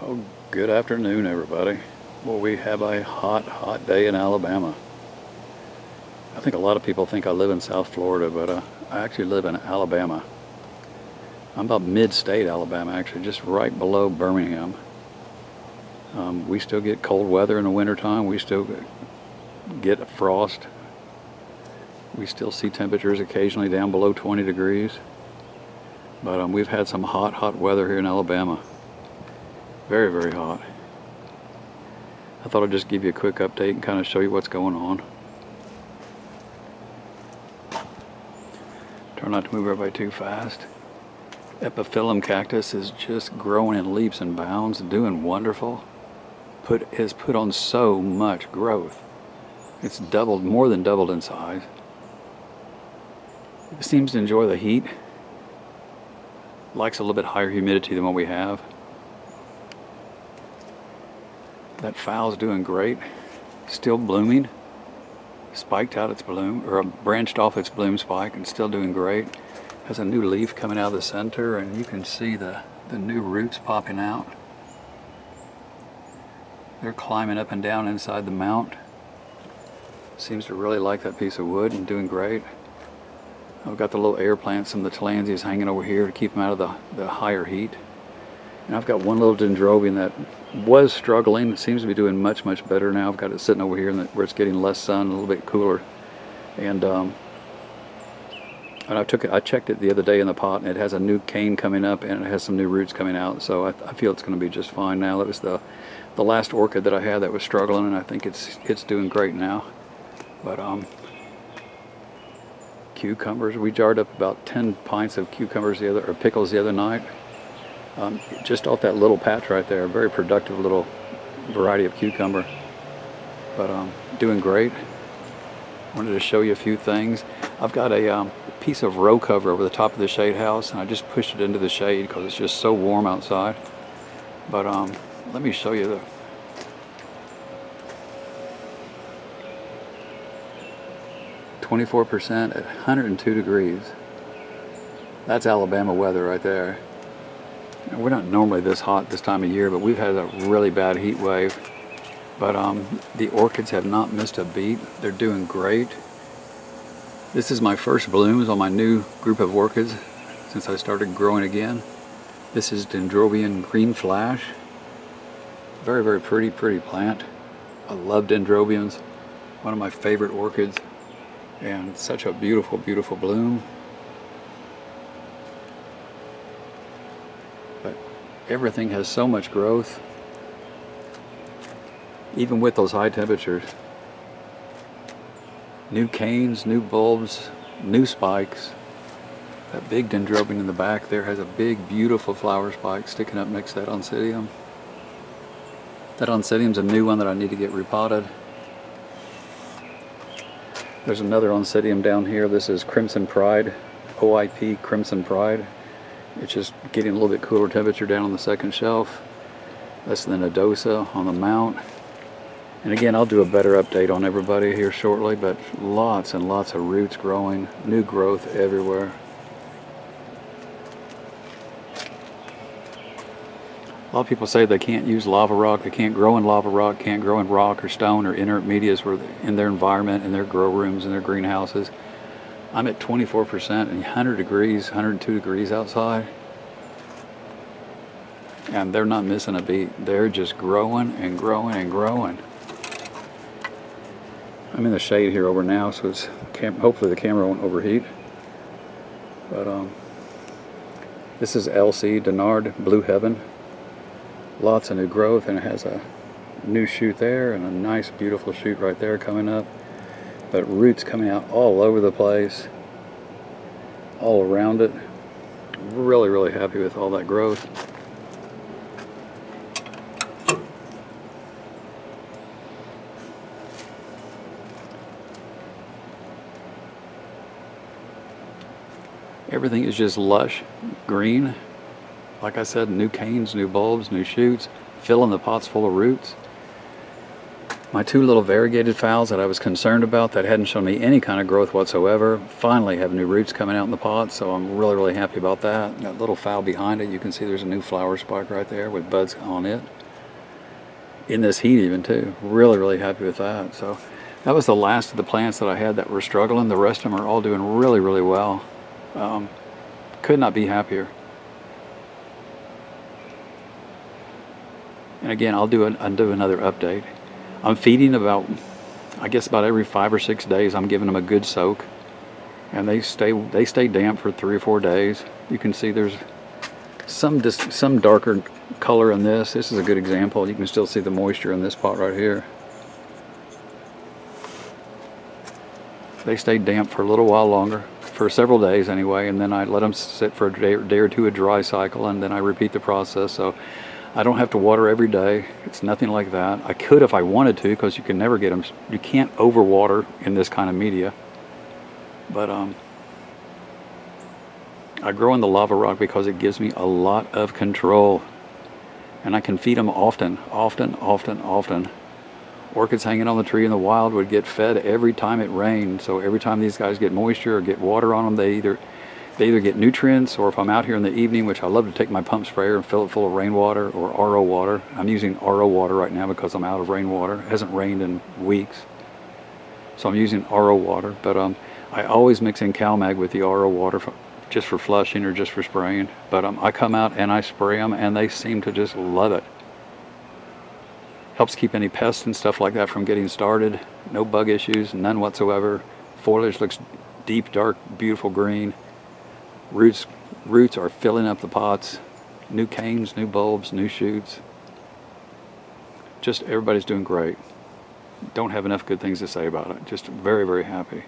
Well, good afternoon, everybody. Well, we have a hot, hot day in Alabama. I think a lot of people think I live in South Florida, but I actually live in Alabama. I'm about mid-state Alabama, actually, just right below Birmingham. We still get cold weather in the wintertime. We still get frost. We still see temperatures occasionally down below 20 degrees. But we've had some hot, hot weather here in Alabama. Very, very hot. I thought I'd just give you a quick update and kind of show you what's going on. Try not to move everybody too fast. Epiphyllum cactus is just growing in leaps and bounds, doing wonderful. Has put on so much growth. It's doubled, more than doubled in size. It seems to enjoy the heat. Likes a little bit higher humidity than what we have. That fowl's doing great. Still blooming. Spiked out its bloom, or branched off its bloom spike, and still doing great. Has a new leaf coming out of the center, and you can see the new roots popping out. They're climbing up and down inside the mount. Seems to really like that piece of wood and doing great. I've got the little air plants, some of the tillandsias hanging over here to keep them out of the higher heat. And I've got one little dendrobium that was struggling. It seems to be doing much, much better now. I've got it sitting over here where it's getting less sun, a little bit cooler. And I checked it the other day in the pot, and it has a new cane coming up, and it has some new roots coming out. So I feel it's going to be just fine now. It was the last orchid that I had that was struggling, and I think it's doing great now. But cucumbers, we jarred up about 10 pints of cucumbers pickles the other night. Just off that little patch right there, a very productive little variety of cucumber. But doing great. Wanted to show you a few things. I've got a piece of row cover over the top of the shade house, and I just pushed it into the shade because it's just so warm outside. But let me show you 24% at 102 degrees. That's Alabama weather right there. We're not normally this hot this time of year, but we've had a really bad heat wave. But the orchids have not missed a beat. They're doing great. This is my first blooms on my new group of orchids since I started growing again. This is Dendrobium Green Flash. Very, very pretty plant. I love dendrobiums. One of my favorite orchids. And such a beautiful, beautiful bloom. But everything has so much growth. Even with those high temperatures. New canes, new bulbs, new spikes. That big dendrobium in the back there has a big, beautiful flower spike sticking up next to that oncidium. That oncidium's a new one that I need to get repotted. There's another oncidium down here. This is Crimson Pride, OIP Crimson Pride. It's just getting a little bit cooler temperature down on the second shelf. That's the nodosa on the mount. And again, I'll do a better update on everybody here shortly, but lots and lots of roots growing, new growth everywhere. A lot of people say they can't use lava rock, they can't grow in lava rock, can't grow in rock or stone or inert medias in their environment, in their grow rooms, in their greenhouses. I'm at 24% and 100 degrees, 102 degrees outside. And they're not missing a beat. They're just growing and growing and growing. I'm in the shade here over now, so hopefully the camera won't overheat. But this is LC Denard Blue Heaven. Lots of new growth, and it has a new shoot there and a nice beautiful shoot right there coming up. But roots coming out all over the place, all around it. Really, really happy with all that growth. Everything is just lush green. Like I said, new canes, new bulbs, new shoots, filling the pots full of roots. My two little variegated phals that I was concerned about that hadn't shown me any kind of growth whatsoever finally have new roots coming out in the pot, so I'm really, really happy about that. That little phal behind it, you can see there's a new flower spike right there with buds on it. In this heat even too. Really, really happy with that. So that was the last of the plants that I had that were struggling. The rest of them are all doing really, really well. Could not be happier. And again, I'll do another update. I'm feeding about, I guess about every 5 or 6 days. I'm giving them a good soak, and they stay damp for 3 or 4 days. You can see there's some darker color in this. This is a good example. You can still see the moisture in this pot right here. They stay damp for a little while longer, for several days anyway, and then I let them sit for a day or two, a dry cycle, and then I repeat the process. So I don't have to water every day. It's nothing like that. I could if I wanted to, because you can never get them. You can't overwater in this kind of media. But I grow in the lava rock because it gives me a lot of control, and I can feed them often. Orchids hanging on the tree in the wild would get fed every time it rained. So every time these guys get moisture or get water on them, they either get nutrients, or if I'm out here in the evening, which I love to take my pump sprayer and fill it full of rainwater or RO water. I'm using RO water right now because I'm out of rainwater. It hasn't rained in weeks, so I'm using RO water. But I always mix in CalMag with the RO water just for flushing or just for spraying. But I come out and I spray them, and they seem to just love it. Helps keep any pests and stuff like that from getting started. No bug issues, none whatsoever. Foliage looks deep, dark, beautiful green. Roots are filling up the pots. New canes, new bulbs, new shoots. Just everybody's doing great. Don't have enough good things to say about it. Just very, very happy.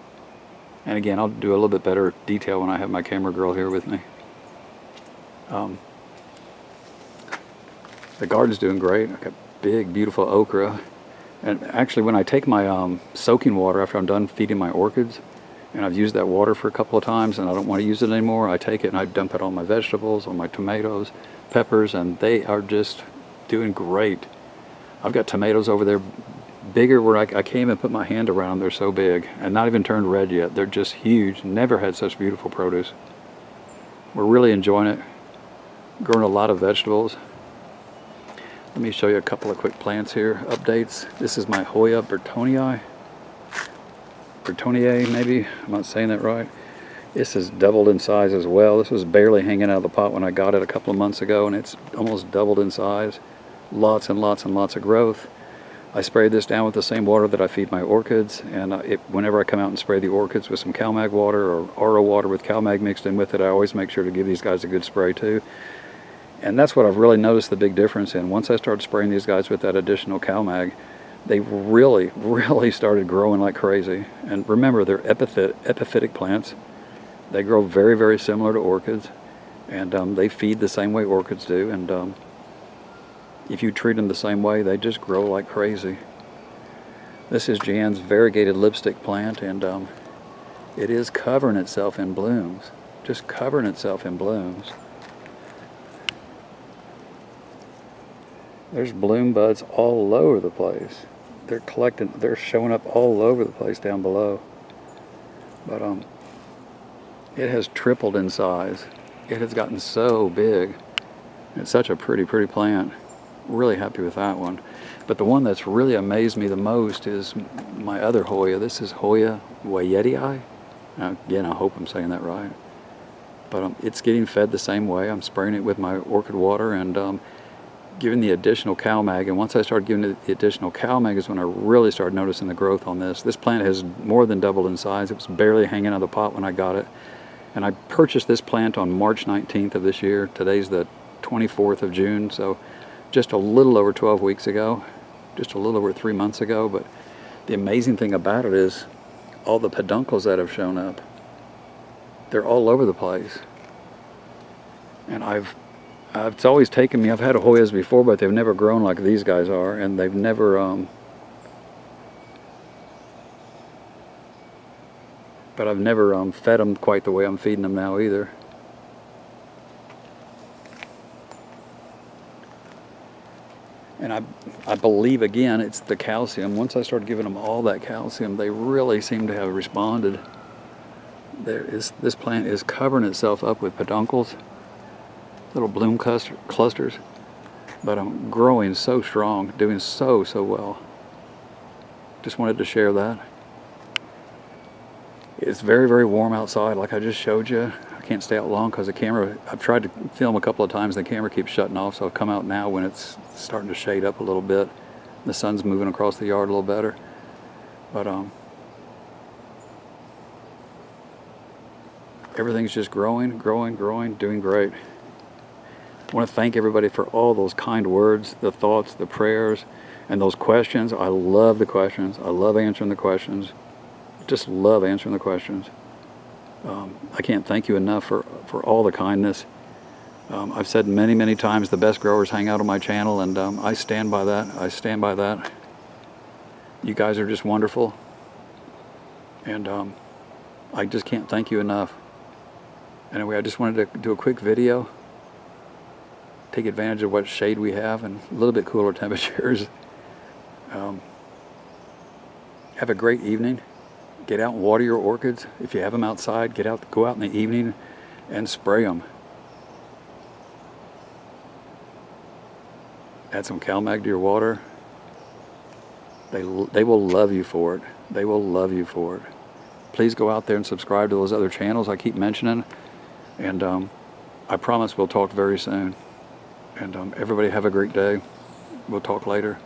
And again, I'll do a little bit better detail when I have my camera girl here with me. The garden's doing great. I got big, beautiful okra. And actually, when I take my soaking water after I'm done feeding my orchids, and I've used that water for a couple of times and I don't want to use it anymore, I take it and I dump it on my vegetables, on my tomatoes, peppers, and they are just doing great. I've got tomatoes over there bigger where I can't even put my hand around them. They're so big and not even turned red yet. They're just huge. Never had such beautiful produce. We're really enjoying it. Growing a lot of vegetables. Let me show you a couple of quick plants here, updates. This is my Hoya Bertoniae, maybe, I'm not saying that right. This has doubled in size as well. This was barely hanging out of the pot when I got it a couple of months ago, and it's almost doubled in size. Lots and lots and lots of growth. I sprayed this down with the same water that I feed my orchids, and whenever I come out and spray the orchids with some CalMag water or RO water with CalMag mixed in with it, I always make sure to give these guys a good spray too. And that's what I've really noticed the big difference in. Once I started spraying these guys with that additional CalMag, they really, really started growing like crazy. And remember, they're epiphytic plants. They grow very, very similar to orchids, and they feed the same way orchids do. And if you treat them the same way, they just grow like crazy. This is Jan's variegated lipstick plant, and it is covering itself in blooms. Just covering itself in blooms. There's bloom buds all over the place. They're showing up all over the place down below. But it has tripled in size. It has gotten so big. It's such a pretty, pretty plant. Really happy with that one. But the one that's really amazed me the most is my other Hoya. This is Hoya Wayetii. Now, again, I hope I'm saying that right. But it's getting fed the same way. I'm spraying it with my orchid water and giving the additional CalMag. And once I started giving it the additional CalMag is when I really started noticing the growth on this. This plant has more than doubled in size. It was barely hanging out of the pot when I got it. And I purchased this plant on March 19th of this year. Today's the 24th of June, so just a little over 12 weeks ago, just a little over 3 months ago. But the amazing thing about it is all the peduncles that have shown up. They're all over the place. And it's always taken me, I've had Hoyas before, but they've never grown like these guys are, and they've never, but I've never fed them quite the way I'm feeding them now either. And I believe, again, it's the calcium. Once I started giving them all that calcium, they really seem to have responded. This plant is covering itself up with peduncles, little bloom clusters, but I'm growing so strong, doing so well. Just wanted to share that. It's very, very warm outside, like I just showed you. I can't stay out long because the camera, I've tried to film a couple of times, the camera keeps shutting off, so I've come out now when it's starting to shade up a little bit. The sun's moving across the yard a little better. But everything's just growing, doing great. I want to thank everybody for all those kind words, the thoughts, the prayers, and those questions. I love the questions. I love answering the questions. Just love answering the questions. I can't thank you enough for all the kindness. I've said many times the best growers hang out on my channel, and I stand by that. I stand by that. You guys are just wonderful, and I just can't thank you enough. Anyway, I just wanted to do a quick video, take advantage of what shade we have and a little bit cooler temperatures. Have a great evening. Get out and water your orchids. If you have them outside, go out in the evening and spray them. Add some CalMag to your water. They will love you for it. They will love you for it. Please go out there and subscribe to those other channels I keep mentioning. And I promise we'll talk very soon. And everybody have a great day. We'll talk later.